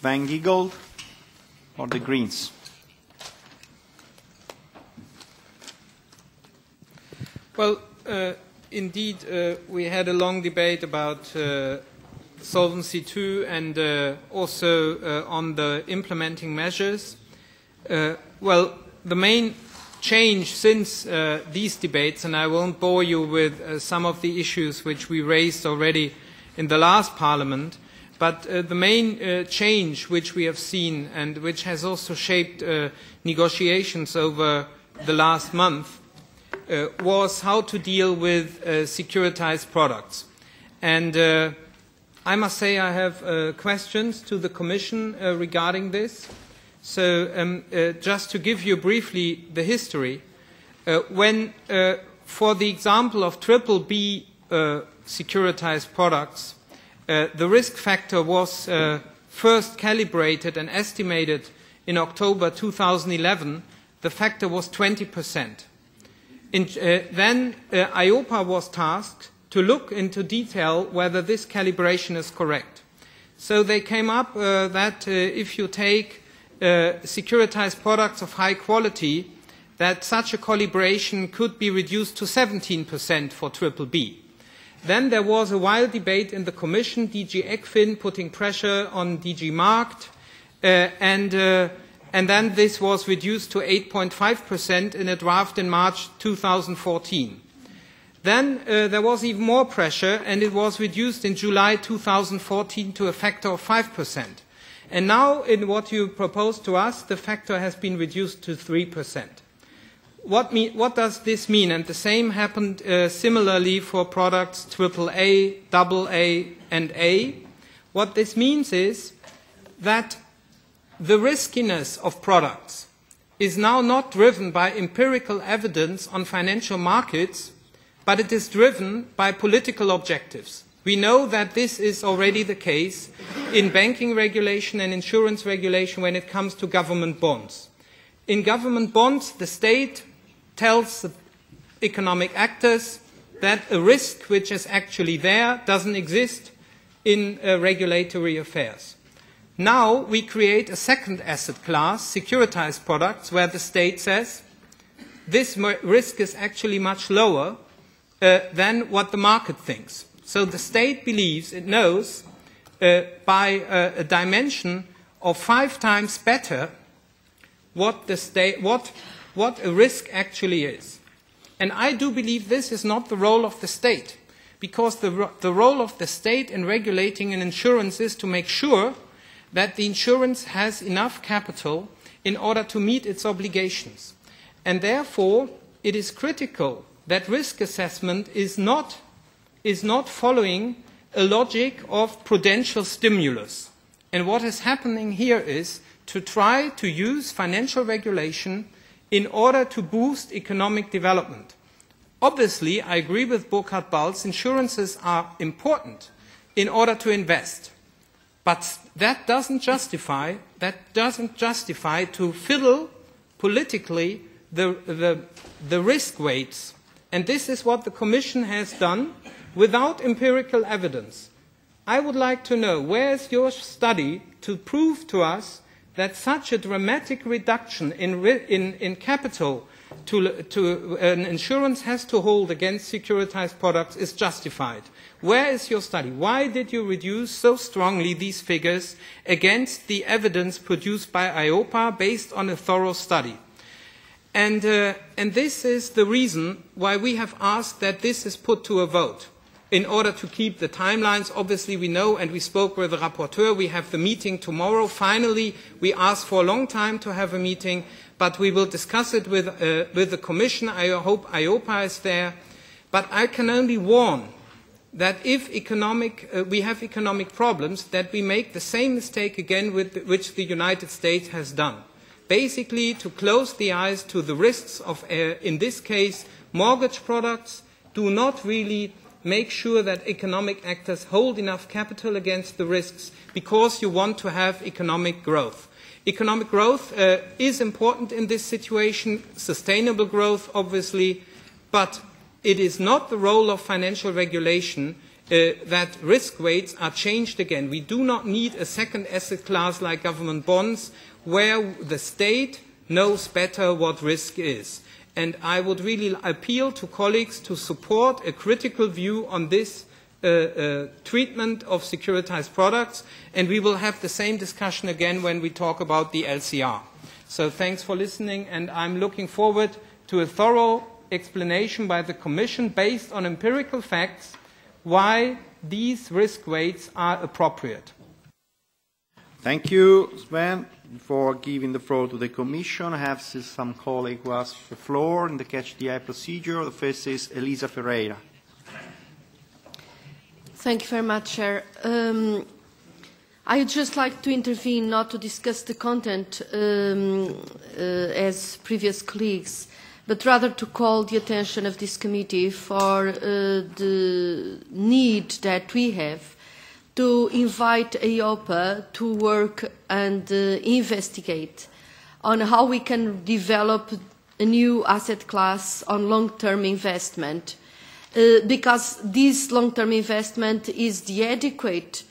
Van Giegold or the Greens? Well, indeed, we had a long debate about Solvency II and also on the implementing measures. Well, the main change since these debates, and I won't bore you with some of the issues which we raised already in the last Parliament, but the main change which we have seen and which has also shaped negotiations over the last month was how to deal with securitized products. And I must say I have questions to the Commission regarding this. So just to give you briefly the history, when for the example of BBB securitized products, the risk factor was first calibrated and estimated in October 2011, the factor was 20%. Then EIOPA was tasked to look into detail whether this calibration is correct. So they came up that if you take securitized products of high quality, that such a calibration could be reduced to 17% for BBB. Then there was a wild debate in the Commission, DG ECFIN putting pressure on DG Markt, and then this was reduced to 8.5% in a draft in March 2014. Then there was even more pressure, and it was reduced in July 2014 to a factor of 5%. And now, in what you propose to us, the factor has been reduced to 3%. What does this mean? And the same happened similarly for products AAA, AA, and A. What this means is that the riskiness of products is now not driven by empirical evidence on financial markets, but it is driven by political objectives. We know that this is already the case in banking regulation and insurance regulation when it comes to government bonds. In government bonds, the state tells economic actors that a risk which is actually there doesn't exist in regulatory affairs. Now we create a second asset class, securitized products, where the state says this risk is actually much lower than what the market thinks. So the state believes it knows by a dimension of 5 times better what a risk actually is. And I do believe this is not the role of the state, because the role of the state in regulating an insurance is to make sure that the insurance has enough capital in order to meet its obligations. And therefore, it is critical that risk assessment is not following a logic of prudential stimulus. And what is happening here is to try to use financial regulation in order to boost economic development. Obviously, I agree with Burkhard Balz, insurances are important in order to invest. But that doesn't justify to fiddle politically the risk weights. And this is what the Commission has done without empirical evidence. I would like to know, where is your study to prove to us that such a dramatic reduction in capital to an insurance has to hold against securitized products is justified? Where is your study? Why did you reduce so strongly these figures against the evidence produced by EIOPA based on a thorough study? And this is the reason why we have asked that this is put to a vote. In order to keep the timelines, obviously we know, and we spoke with the rapporteur, we have the meeting tomorrow. Finally, we asked for a long time to have a meeting, but we will discuss it with the Commission. I hope EIOPA is there. But I can only warn that if we have economic problems, that we make the same mistake again which the United States has done. Basically, to close the eyes to the risks of, in this case, mortgage products, do not really make sure that economic actors hold enough capital against the risks, because you want to have economic growth. Economic growth is important in this situation, sustainable growth obviously, but it is not the role of financial regulation that risk weights are changed again. We do not need a second asset class like government bonds where the state knows better what risk is. And I would really appeal to colleagues to support a critical view on this treatment of securitized products, and we will have the same discussion again when we talk about the LCR. So thanks for listening, and I'm looking forward to a thorough explanation by the Commission based on empirical facts why these risk weights are appropriate. Thank you, Sven. Before giving the floor to the Commission, I have some colleagues who asked the floor in the Catch the Eye procedure. The first is Elisa Ferreira. Thank you very much, Chair. I would just like to intervene, not to discuss the content as previous colleagues, but rather to call the attention of this committee for the need that we have to invite EIOPA to work and investigate on how we can develop a new asset class on long-term investment, because this long-term investment is the adequate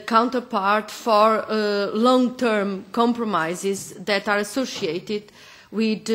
counterpart for long-term compromises that are associated with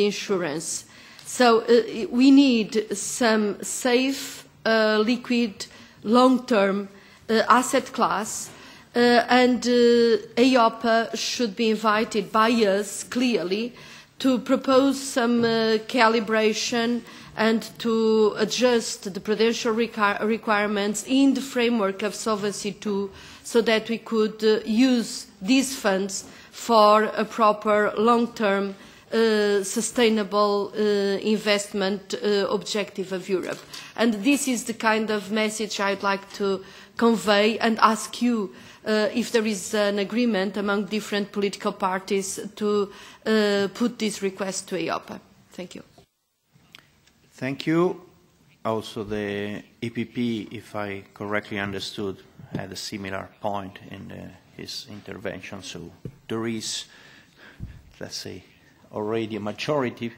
insurance. So we need some safe, liquid, long-term asset class, and EIOPA should be invited by us clearly to propose some calibration and to adjust the prudential requirements in the framework of Solvency II so that we could use these funds for a proper long-term sustainable investment objective of Europe. And this is the kind of message I'd like to convey and ask you if there is an agreement among different political parties to put this request to EIOPA. Thank you. Thank you. Also, the EPP, if I correctly understood, had a similar point in his intervention. So there is, let's say, already a majority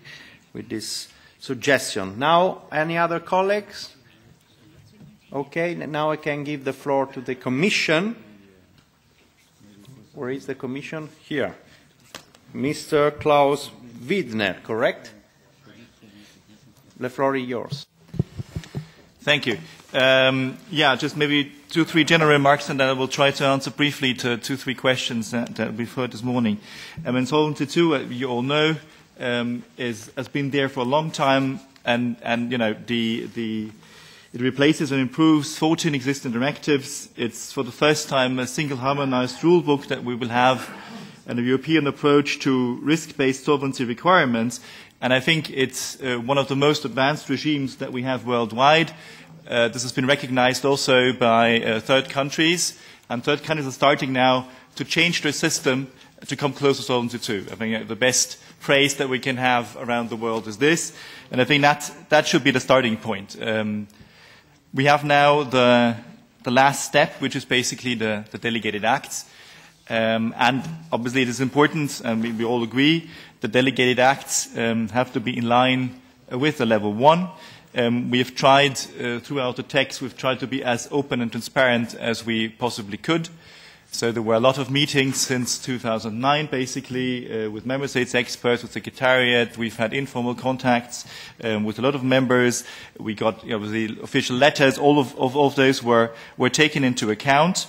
with this suggestion. Now, any other colleagues? Okay, now I can give the floor to the Commission. Where is the Commission? Here. Mr. Klaus Widner, correct? The floor is yours. Thank you. Yeah, just maybe 2 or 3 general remarks, and then I will try to answer briefly to 2 or 3 questions that we've heard this morning. Solvency II, you all know, has been there for a long time, and you know, it replaces and improves 14 existing directives. It's for the first time a single harmonized rule book that we will have, and a European approach to risk-based solvency requirements. And I think it's one of the most advanced regimes that we have worldwide. This has been recognized also by third countries, and third countries are starting now to change their system to come close to Solvency II. I think the best phrase that we can have around the world is this, and I think that should be the starting point. We have now the last step, which is basically the delegated acts. And obviously it is important, and we all agree, the delegated acts have to be in line with the level 1. We have tried, throughout the text, we've tried to be as open and transparent as we possibly could. So there were a lot of meetings since 2009, basically, with member states experts, with Secretariat. We've had informal contacts with a lot of members. We got obviously official letters. All of those were taken into account.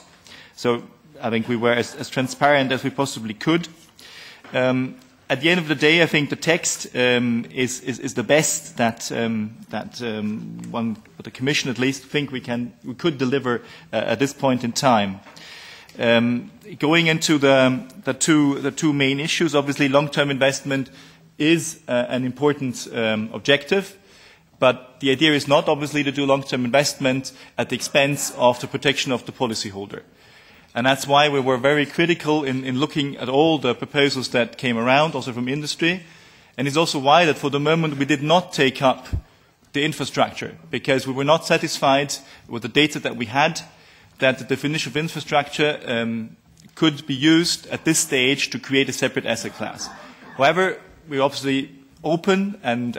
So I think we were as transparent as we possibly could. At the end of the day, I think the text is the best that the Commission at least think we could deliver at this point in time. Going into the two main issues, obviously long-term investment is an important objective, but the idea is not obviously to do long-term investment at the expense of the protection of the policyholder. And that's why we were very critical in looking at all the proposals that came around, also from industry. And it's also why that for the moment we did not take up the infrastructure, because we were not satisfied with the data that we had, that the definition of infrastructure could be used at this stage to create a separate asset class. However, we're obviously open and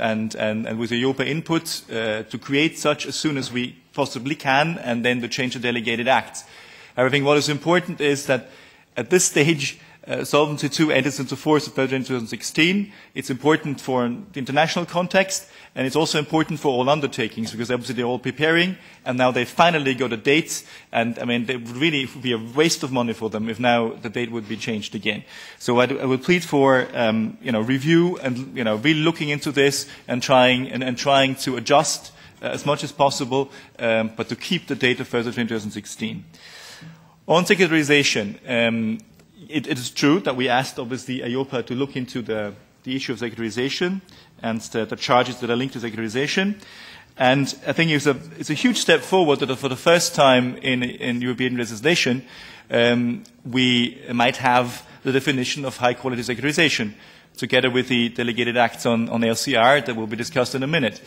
with the EIOPA input to create such as soon as we possibly can, and then to change the delegated acts. I think what is important is that at this stage, Solvency II enters into force in 2016. It's important for the international context, and it's also important for all undertakings, because obviously they're all preparing, and now they finally got a date, and I mean, it would really be a waste of money for them if now the date would be changed again. So I would plead for, review and, really looking into this and trying to adjust as much as possible, but to keep the date of 2016. On secularization, it is true that we asked, obviously, EIOPA to look into the issue of secularization and the charges that are linked to secularization. And I think it's a huge step forward that for the first time in European legislation, we might have the definition of high-quality secularization, together with the delegated acts on LCR that will be discussed in a minute.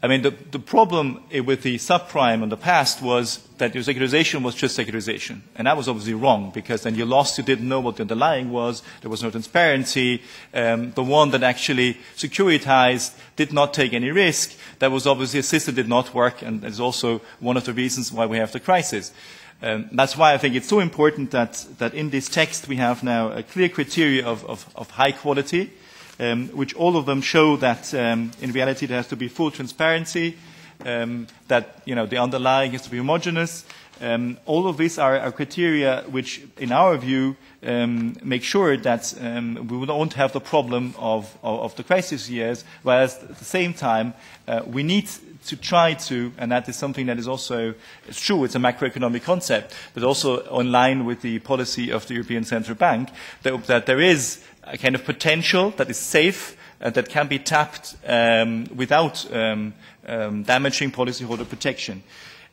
I mean, the problem with the subprime in the past was that your securitization was just securitization. And that was obviously wrong, because then you didn't know what the underlying was, there was no transparency. The one that actually securitized did not take any risk. That was obviously a system that did not work, and is also one of the reasons why we have the crisis. That's why I think it's so important that in this text we have now a clear criteria of high quality, which all of them show that in reality there has to be full transparency, that the underlying has to be homogeneous. All of these are criteria which, in our view, make sure that we won't have the problem of the crisis years, whereas at the same time we need to try to, and that is something that is also, it's true, it's a macroeconomic concept, but also in line with the policy of the European Central Bank, that there is a kind of potential that is safe, that can be tapped without damaging policyholder protection.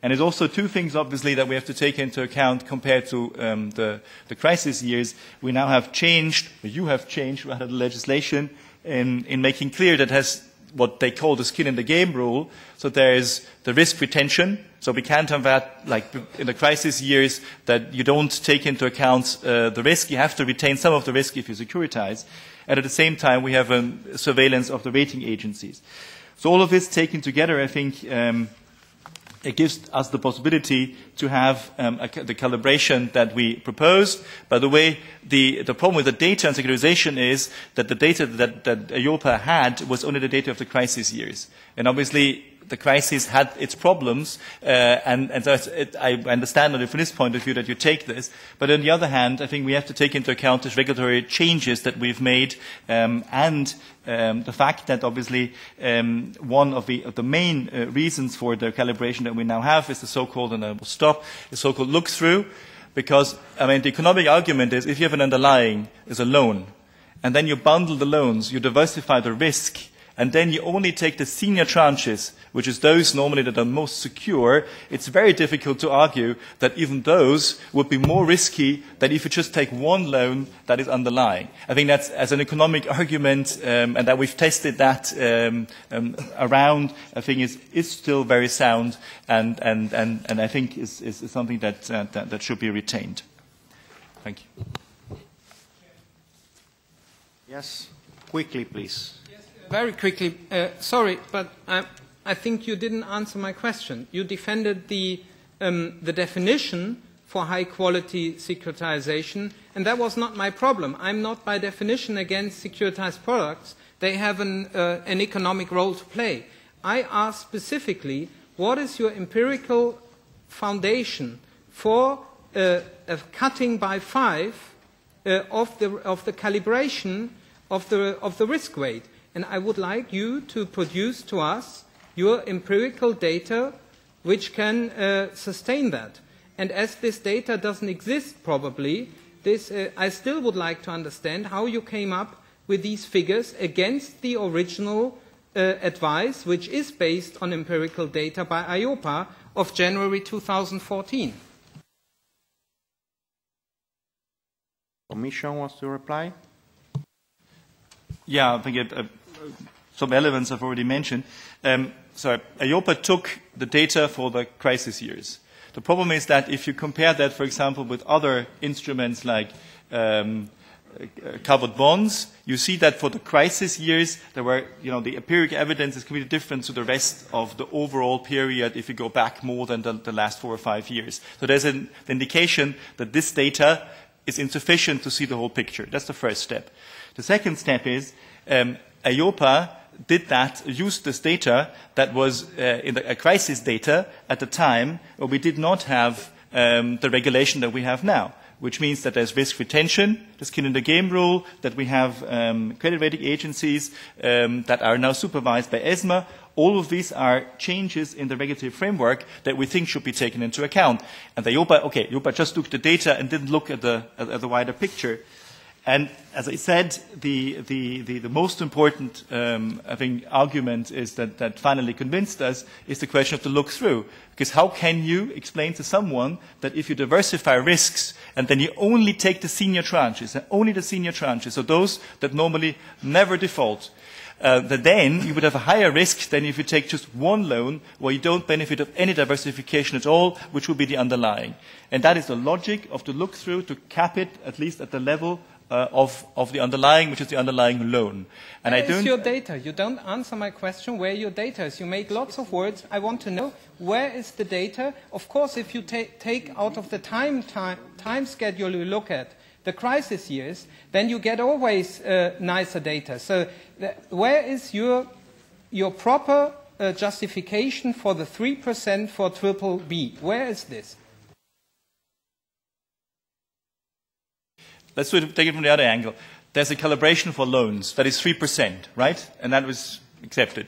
And there's also two things, obviously, that we have to take into account compared to the crisis years. We now have changed, or you have changed, rather, the legislation in making clear that has what they call the skin in the game rule. So there is the risk retention. So we can't have that, like in the crisis years, that you don't take into account the risk. You have to retain some of the risk if you securitize. And at the same time, we have surveillance of the rating agencies. So all of this taken together, I think, it gives us the possibility to have the calibration that we proposed. By the way, the problem with the data and securitization is that the data that EIOPA had was only the data of the crisis years. And obviously, the crisis had its problems, and so I understand from this point of view that you take this. But on the other hand, I think we have to take into account the regulatory changes that we've made, and the fact that obviously one of the main reasons for the calibration that we now have is the so-called, and I will stop, the so-called look-through. Because, I mean, the economic argument is if you have an underlying, is a loan, and then you bundle the loans, you diversify the risk, and then you only take the senior tranches, which is those normally that are most secure, it's very difficult to argue that even those would be more risky than if you just take one loan that is underlying. I think that's, as an economic argument, and that we've tested that around, I think is still very sound, and I think is something that should be retained. Thank you. Yes, quickly, please. Very quickly, sorry, but I think you didn't answer my question. You defended the definition for high-quality securitization, and that was not my problem. I'm not, by definition, against securitized products. They have an economic role to play. I asked specifically, what is your empirical foundation for a cutting by 5 of the calibration of the risk weight? And I would like you to produce to us your empirical data which can sustain that. And as this data doesn't exist probably, I still would like to understand how you came up with these figures against the original advice, which is based on empirical data by EIOPA of January 2014. Commission wants to reply? Yeah, I think some elements I've already mentioned. So EIOPA took the data for the crisis years. The problem is that if you compare that, for example, with other instruments like covered bonds. You see that for the crisis years, there were, the empiric evidence is completely different to the rest of the overall period if you go back more than the last 4 or 5 years. So there's an indication that this data is insufficient to see the whole picture. That's the first step. The second step is EIOPA used this data that was in a crisis data at the time where we did not have the regulation that we have now, which means that there's risk retention, the skin in the game rule, that we have credit rating agencies that are now supervised by ESMA. All of these are changes in the regulatory framework that we think should be taken into account. And the EIOPA just looked at the data and didn't look at the wider picture. And as I said, the most important, I think, argument is that finally convinced us is the question of the look-through. Because how can you explain to someone that if you diversify risks and then you only take the senior tranches, and only the senior tranches, so those that normally never default, that then you would have a higher risk than if you take just one loan where you don't benefit of any diversification at all, which would be the underlying. And that is the logic of the look-through, to cap it at least at the level of the underlying, which is the underlying loan. And where is your data? You don't answer my question where your data is. You make lots of words. I want to know, where is the data? Of course, if you take out of the time schedule you look at the crisis years, then you get always nicer data. So where is your proper justification for the 3% for triple B? Where is this? Let's take it from the other angle. There's a calibration for loans that is 3%, right? And that was accepted.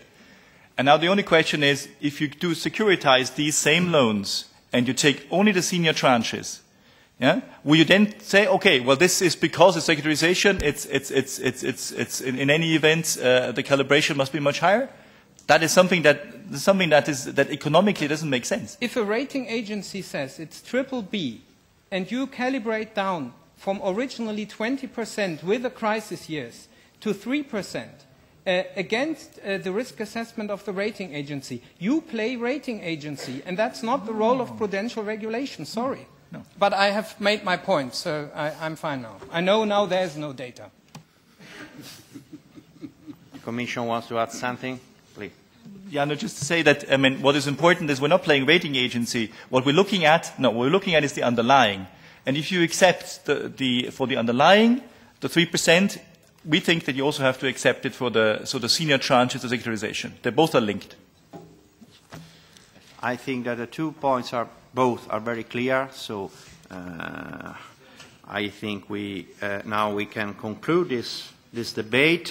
And now the only question is, if you do securitize these same loans and you take only the senior tranches, yeah, will you then say, okay, well, this is because it's securitization, it's in any event, the calibration must be much higher? That is something that economically doesn't make sense. If a rating agency says it's triple B and you calibrate down from originally 20% with the crisis years to 3% against the risk assessment of the rating agency, you play rating agency, and that's not the role of prudential regulation. Sorry. No. But I have made my point, so I'm fine now. I know now there's no data. The Commission wants to add something? Please. Yeah, no, just to say that, what is important is we're not playing rating agency. What we're looking at is the underlying. And if you accept for the underlying, the 3%, we think that you also have to accept it for the senior tranches of securitization. They both are linked. I think that the 2 points are very clear. So I think now we can conclude this debate.